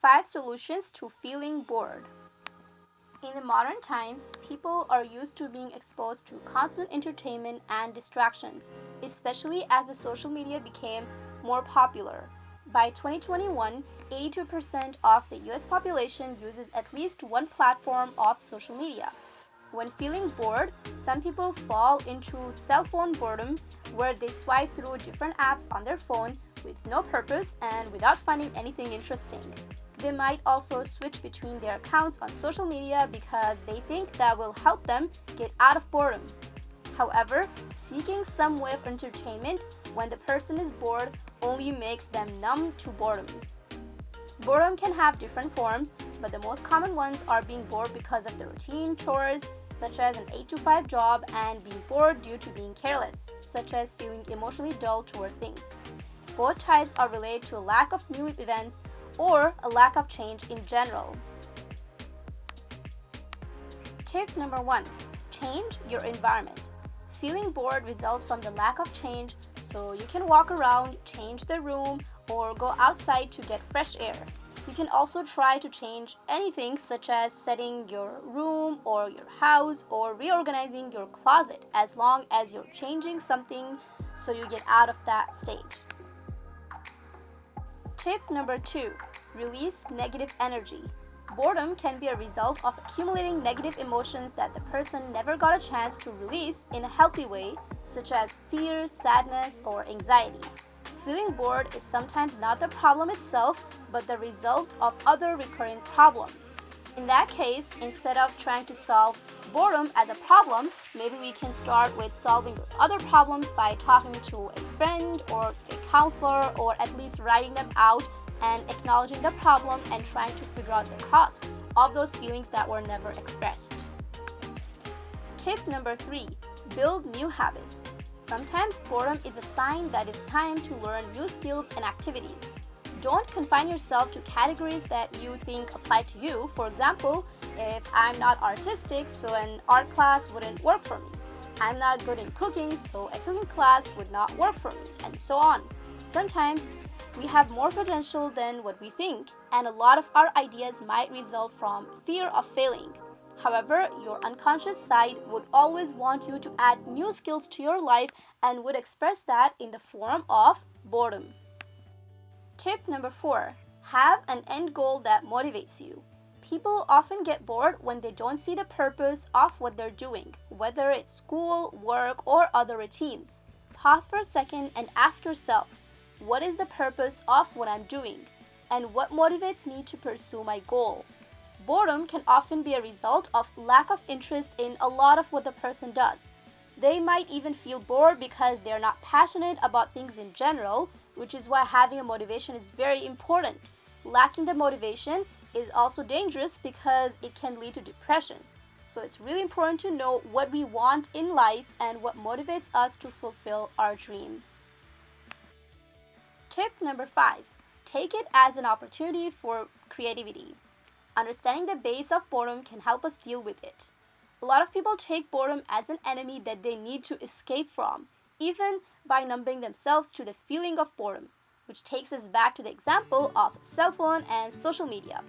5 solutions to feeling bored. In the modern times, people are used to being exposed to constant entertainment and distractions, especially as the social media became more popular. By 2021, 82% of the US population uses at least one platform of social media. When feeling bored, some people fall into cell phone boredom, where they swipe through different apps on their phone with no purpose and without finding anything interesting. They might also switch between their accounts on social media because they think that will help them get out of boredom. However, seeking some way of entertainment when the person is bored only makes them numb to boredom. Boredom can have different forms, but the most common ones are being bored because of the routine chores, such as an 8 to 5 job, and being bored due to being careless, such as feeling emotionally dull toward things. Both types are related to a lack of new events or a lack of change in general. Tip number 1. Change your environment. Feeling bored results from the lack of change, so you can walk around, change the room, or go outside to get fresh air. You can also try to change anything, such as setting your room or your house or reorganizing your closet, as long as you're changing something so you get out of that stage. Tip number 2. Release negative energy. Boredom can be a result of accumulating negative emotions that the person never got a chance to release in a healthy way, such as fear, sadness, or anxiety. Feeling bored is sometimes not the problem itself, but the result of other recurring problems. In that case, instead of trying to solve boredom as a problem, maybe we can start with solving those other problems by talking to a friend or a counselor, or at least writing them out and acknowledging the problem and trying to figure out the cause of those feelings that were never expressed. Tip number 3. Build new habits. Sometimes boredom is a sign that it's time to learn new skills and activities. Don't confine yourself to categories that you think apply to you. For example, if I'm not artistic, so an art class wouldn't work for me. I'm not good in cooking, so a cooking class would not work for me, and so on. Sometimes we have more potential than what we think, and a lot of our ideas might result from fear of failing. However, your unconscious side would always want you to add new skills to your life and would express that in the form of boredom. Tip number 4. Have an end goal that motivates you. People often get bored when they don't see the purpose of what they're doing, whether it's school, work, or other routines. Pause for a second and ask yourself, what is the purpose of what I'm doing? And what motivates me to pursue my goal? Boredom can often be a result of lack of interest in a lot of what the person does. They might even feel bored because they're not passionate about things in general, which is why having a motivation is very important. Lacking the motivation is also dangerous because it can lead to depression. So it's really important to know what we want in life and what motivates us to fulfill our dreams. Tip number 5. Take it as an opportunity for creativity. Understanding the base of boredom can help us deal with it. A lot of people take boredom as an enemy that they need to escape from, even by numbing themselves to the feeling of boredom, which takes us back to the example of cell phone and social media.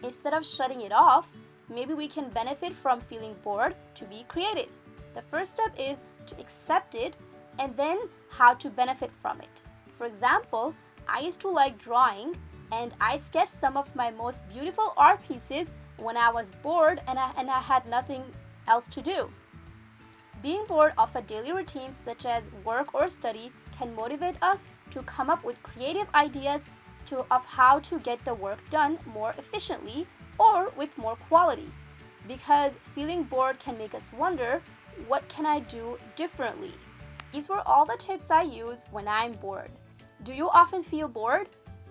Instead of shutting it off, maybe we can benefit from feeling bored to be creative. The first step is to accept it, and then how to benefit from it. For example, I used to like drawing, and I sketched some of my most beautiful art pieces when I was bored and I had nothing else to do. Being bored of a daily routine such as work or study can motivate us to come up with creative ideas of how to get the work done more efficiently or with more quality. Because feeling bored can make us wonder, what can I do differently? These were all the tips I use when I'm bored. Do you often feel bored?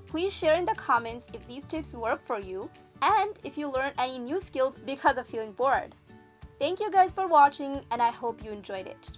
Please share in the comments if these tips work for you and if you learn any new skills because of feeling bored. Thank you guys for watching, and I hope you enjoyed it.